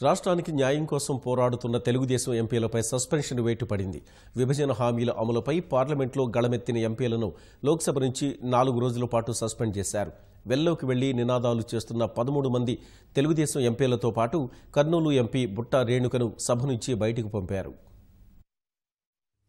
రాష్ట్రానికి న్యాయం కోసం పోరాడుతున్న తెలుగుదేశం ఎంపీలపై సస్పెన్షన్ వేటు పడింది. విభజన హామీల అమలుపై పార్లమెంట్లో గళమెత్తిన ఎంపీలను లోక్సభ నుంచి 4 రోజుల పాటు సస్పెండ్ చేశారు. వెల్లోకి వెళ్లి నినాదాలు చేస్తున్న 13 మంది తెలుగుదేశం ఎంపీలతో పాటు కర్నూలు ఎంపీ బుట్టా రేణుకను సభ నుంచి బయటకు పంపారు.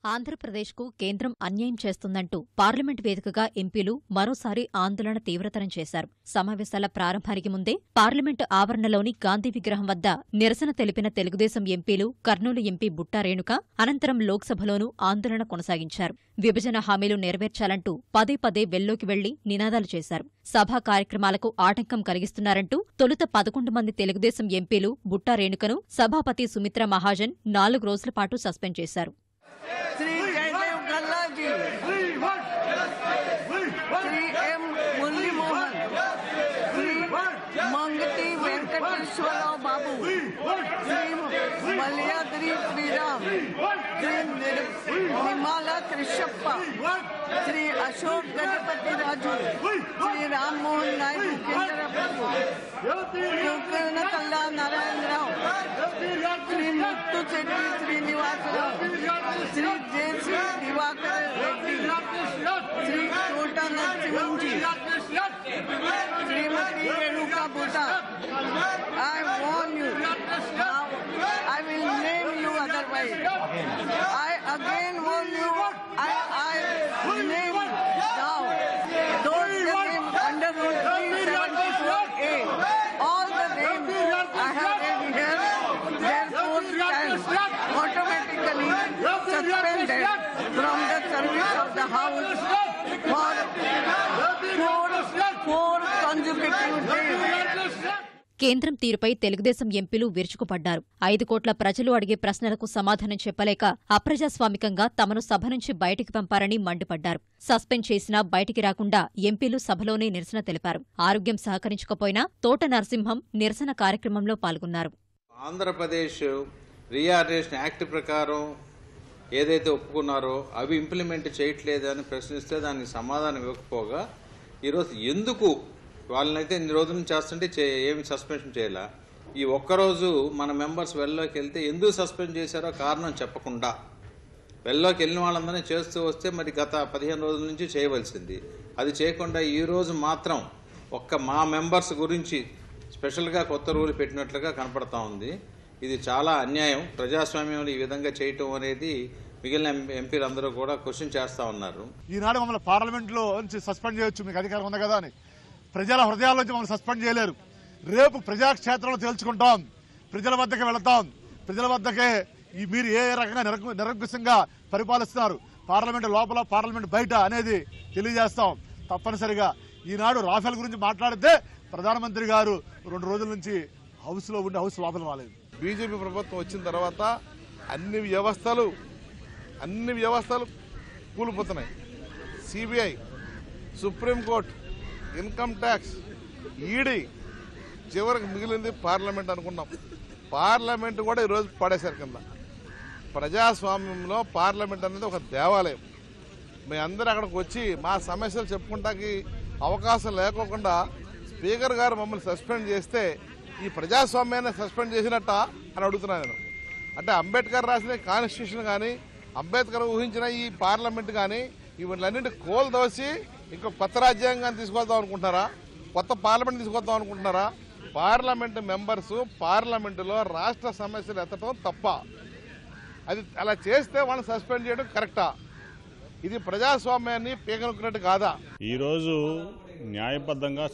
ఆంధ్రప్రదేశ్కు కేంద్రం అన్యాయం చేస్తుందంటూ పార్లమెంట్ వేదికగా ఎంపీలు మరోసారి ఆందోళన తీవ్రతరం చేశారు. సమావేశాల ప్రారంభానికి ముందే పార్లమెంటు ఆవరణలోని గాంధీ విగ్రహం వద్ద నిరసన తెలిపిన తెలుగుదేశం ఎంపీలు కర్నూలు ఎంపీ బుట్టా రేణుక అనంతరం లోక్సభలోనూ ఆందోళన కొనసాగించారు. విభజన హామీలు నెరవేర్చాలంటూ పదే పదే వెల్లోకి వెళ్లి నినాదాలు చేశారు. సభా కార్యక్రమాలకు ఆటంకం కలిగిస్తున్నారంటూ తొలుత 11 మంది తెలుగుదేశం ఎంపీలు బుట్టా రేణుకను సభాపతి సుమిత్రా మహాజన్ 4 రోజుల పాటు సస్పెండ్ చేశారు. Shri Jayadev Galla ji, Shri M Murali Mohan, Shri Mangati Venkateswara Rao Babu, Shri Malyadri Sriram, Shri Nirmala Krishnappa, Shri Ashok Ganapathi Raju, Shri Ram Mohan Naidu Kendra Prabhu, Kalla Narayana Rao, Shri Muthu Shetty Srinivas Rao, Shri JC. Diwakar Reddy, Shri Kota Narasimha ji, Shrimati Renuka Butta. I warn you, now I will name you otherwise. I again warn you, I name you now. Those names under Rule 374A, all the names I have read here, therefore stand automatically suspended from the service of the House for 4 consecutive days. కేంద్రం తీరుపై తెలుగుదేశం ఎంపీలు విరుచుకుపడ్డారు. 5 కోట్ల ప్రజలు అడిగే ప్రశ్నలకు సమాధానం చెప్పలేక అప్రజాస్వామికంగా తమను సభ నుంచి బయటికి పంపారని మండిపడ్డారు. సస్పెండ్ చేసినా బయటికి రాకుండా ఎంపీలు సభలోనే నిరసన తెలిపారు. ఆరోగ్యం సహకరించకపోయినా తోట నరసింహం నిరసన కార్యక్రమంలో పాల్గొన్నారు. ఆంధ్రప్రదేశ్ రీఆర్గనైజేషన్ యాక్ట్ ప్రకారం ఏదైతే ఒప్పుకున్నారో అవి ఇంప్లిమెంట్ చేయట్లేదని ప్రశ్నిస్తే దానికి సమాధానం ఇవ్వకపోగా ఈరోజు ఎందుకు వాళ్ళనైతే ఇన్ని రోజుల నుంచి చేస్తుంటే ఏమి సస్పెన్షన్ చేయాల, ఈ ఒక్కరోజు మన మెంబర్స్ వెల్లోకి వెళ్తే ఎందుకు సస్పెండ్ చేశారో కారణం చెప్పకుండా వెల్లోకి వెళ్ళిన వాళ్ళందరినీ చేస్తూ వస్తే మరి గత 15 రోజుల నుంచి చేయవలసింది అది చేయకుండా ఈరోజు మాత్రం మా మెంబర్స్ గురించి స్పెషల్గా కొత్త రూల్ పెట్టినట్లుగా కనపడతా ఉంది. ఇది చాలా అన్యాయం. ప్రజాస్వామ్యంలో ఈ విధంగా చేయటం అనేది మిగిలిన ఎంపీలందరూ కూడా క్వశ్చన్ చేస్తా ఉన్నారు. ఈనాడు మమ్మల్ని పార్లమెంట్లో నుంచి సస్పెండ్ చేయొచ్చు, మీకు అధికారం ఉంది కదా అని. ప్రజల హృదయాల్లోంచి మమ్మల్ని సస్పెండ్ చేయలేరు. రేపు ప్రజాక్షేత్రంలో తేల్చుకుంటాం, ప్రజల వద్దకే వెళతాం. ప్రజల వద్దకే మీరు ఏ రకంగా నిరంకుశంగా పరిపాలిస్తున్నారు, పార్లమెంట్ లోపల పార్లమెంట్ బయట అనేది తెలియజేస్తాం. తప్పనిసరిగా ఈనాడు రాఫెల్ గురించి మాట్లాడితే ప్రధానమంత్రి గారు 2 రోజుల నుంచి హౌస్లో ఉండి హౌస్ లోపల రాలేదు. బీజేపీ ప్రభుత్వం వచ్చిన తర్వాత అన్ని వ్యవస్థలు కూలిపోతున్నాయి. CBI, Supreme Court, income tax, ED, చివరికి మిగిలింది పార్లమెంట్ అనుకున్నాం. పార్లమెంట్ కూడా ఈరోజు పడేశారు కింద. ప్రజాస్వామ్యంలో పార్లమెంట్ అనేది ఒక దేవాలయం. మీ అందరూ అక్కడికి వచ్చి మా సమస్యలు చెప్పుకుంటానికి అవకాశం లేకోకుండా స్పీకర్ గారు మమ్మల్ని సస్పెండ్ చేస్తే ఈ ప్రజాస్వామ్యాన్ని సస్పెండ్ చేసినట్ట అని అడుగుతున్నాను నేను. అంటే అంబేద్కర్ రాసిన కాన్స్టిట్యూషన్ కానీ అంబేద్కర్ ఊహించిన ఈ పార్లమెంట్ కానీ ఇవన్నింటి కోల్దోసి ఇంకో కొత్త రాజ్యాంగాన్ని తీసుకొద్దాం అనుకుంటున్నారా, కొత్త పార్లమెంట్ తీసుకొద్దాం అనుకుంటున్నారా? పార్లమెంట్ మెంబర్స్ పార్లమెంటులో రాష్ట్ర సమస్యలు ఎత్తడం తప్ప. అది అలా చేస్తే వాళ్ళని సస్పెండ్ చేయడం కరెక్టా? ఇది ప్రజాస్వామ్యాన్ని పీకనుకున్నట్టు కాదా? ఈరోజు న్యాయబద్ధంగా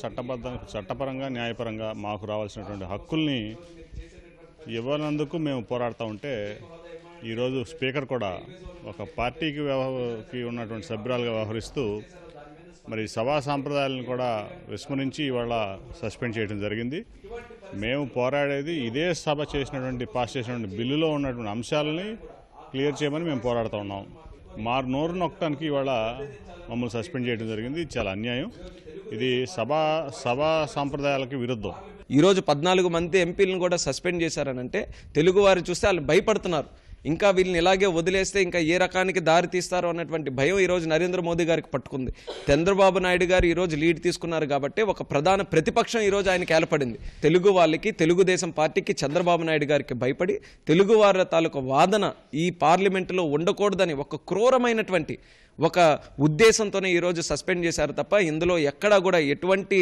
చట్టపరంగా న్యాయపరంగా మాకు రావాల్సినటువంటి హక్కుల్ని ఇవ్వనందుకు మేము పోరాడుతూ ఉంటే ఈరోజు స్పీకర్ కూడా ఒక పార్టీకి ఉన్నటువంటి సభ్యురాలుగా వ్యవహరిస్తూ మరి సభా సాంప్రదాయాలను కూడా విస్మరించి ఇవాళ సస్పెండ్ చేయడం జరిగింది. మేము పోరాడేది ఇదే సభ పాస్ చేసినటువంటి బిల్లులో ఉన్నటువంటి అంశాలని క్లియర్ చేయమని మేము పోరాడుతూ ఉన్నాం. నోరు నొక్కడానికి ఇవాళ మమ్మల్ని సస్పెండ్ చేయడం జరిగింది. ఇది చాలా అన్యాయం. ఇది సభా సాంప్రదాయాలకు విరుద్ధం. ఈరోజు 14 మంది ఎంపీలను కూడా సస్పెండ్ చేశారనంటే తెలుగు వారు చూస్తే వాళ్ళు భయపడుతున్నారు. ఇంకా వీళ్ళని ఇలాగే వదిలేస్తే ఇంకా ఏ రకానికి దారి తీస్తారో అన్నటువంటి భయం ఈరోజు నరేంద్ర మోదీ గారికి పట్టుకుంది. చంద్రబాబు నాయుడు గారు ఈరోజు లీడ్ తీసుకున్నారు కాబట్టి ఒక ప్రధాన ప్రతిపక్షం ఈరోజు ఆయనకి ఏర్పడింది. తెలుగు వాళ్ళకి, తెలుగుదేశం పార్టీకి, చంద్రబాబు నాయుడు గారికి భయపడి తెలుగు వారి తాలూకు వాదన ఈ పార్లమెంటులో ఉండకూడదని ఒక క్రూరమైనటువంటి ఒక ఉద్దేశంతోనే ఈరోజు సస్పెండ్ చేశారు తప్ప ఇందులో ఎక్కడా కూడా ఎటువంటి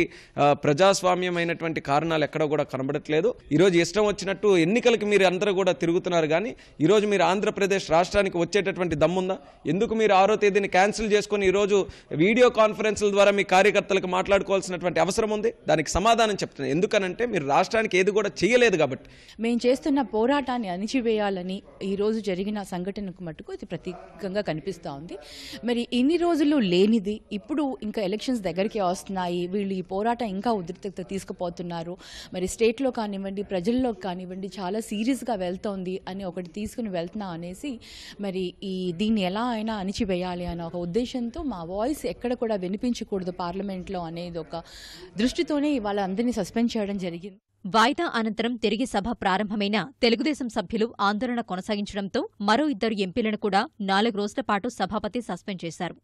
ప్రజాస్వామ్యమైనటువంటి కారణాలు ఎక్కడా కూడా కనబడట్లేదు. ఈరోజు ఇష్టం వచ్చినట్టు ఎన్నికలకి మీరు అందరూ కూడా తిరుగుతున్నారు, కానీ ఈరోజు మీరు ఆంధ్రప్రదేశ్ రాష్ట్రానికి వచ్చేటటువంటి దమ్ముందా? ఎందుకు మీరు 6వ తేదీని క్యాన్సిల్ చేసుకుని ఈరోజు వీడియో కాన్ఫరెన్స్ల ద్వారా మీ కార్యకర్తలకు మాట్లాడుకోవాల్సినటువంటి అవసరం ఉంది? దానికి సమాధానం చెప్తున్నాను. ఎందుకనంటే మీరు రాష్ట్రానికి ఏది కూడా చేయలేదు కాబట్టి. మేము చేస్తున్న పోరాటాన్ని అణిచివేయాలని ఈరోజు జరిగిన సంఘటనకు మటుకు ఇది ప్రతీకంగా కనిపిస్తూ ఉంది. మరి ఇన్ని రోజులు లేనిది ఇప్పుడు ఇంకా ఎలక్షన్స్ దగ్గరికి వస్తున్నాయి, వీళ్ళు ఈ పోరాటం ఇంకా ఉధృతత తీసుకుపోతున్నారు, మరి స్టేట్లో కానివ్వండి, ప్రజల్లో కానివ్వండి చాలా సీరియస్గా వెళ్తోంది అని ఒకటి తీసుకుని వెళ్తున్నా అనేసి మరి దీన్ని ఎలా అయినా అణిచివేయాలి అనే ఒక ఉద్దేశంతో మా వాయిస్ ఎక్కడ కూడా వినిపించకూడదు పార్లమెంట్లో అనేది ఒక దృష్టితోనే ఇవాళ అందరినీ సస్పెండ్ చేయడం జరిగింది. వాయిదా అనంతరం తిరిగి సభ ప్రారంభమైన తెలుగుదేశం సభ్యులు ఆందోళన కొనసాగించడంతో మరో 2 ఎంపీలను కూడా 4 రోజుల పాటు సభాపతి సస్పెండ్ చేశారు.